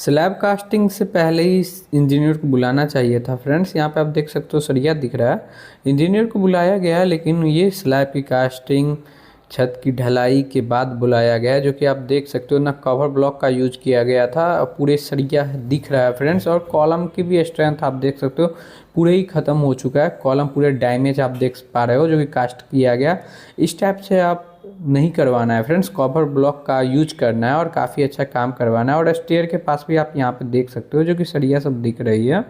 Slab casting से पहले ही engineer को बुलाना चाहिए था फ्रेंड्स। यहाँ पे आप देख सकते हो सरिया दिख रहा है। इंजीनियर को बुलाया गया है, लेकिन ये स्लैब की कास्टिंग छत की ढलाई के बाद बुलाया गया है। जो कि आप देख सकते हो ना, कवर ब्लॉक का यूज किया गया था। पूरे सरिया दिख रहा है फ्रेंड्स। और कॉलम की भी स्ट्रेंथ आप देख सकते हो, पूरे ही ख़त्म हो चुका है। कॉलम पूरे डैमेज आप देख पा रहे हो, जो कि कास्ट किया गया। इस टाइप से आप नहीं करवाना है फ्रेंड्स, कवर ब्लॉक का यूज करना है और काफ़ी अच्छा काम करवाना है। और स्टेयर के पास भी आप यहाँ पे देख सकते हो, जो कि सरिया सब दिख रही है।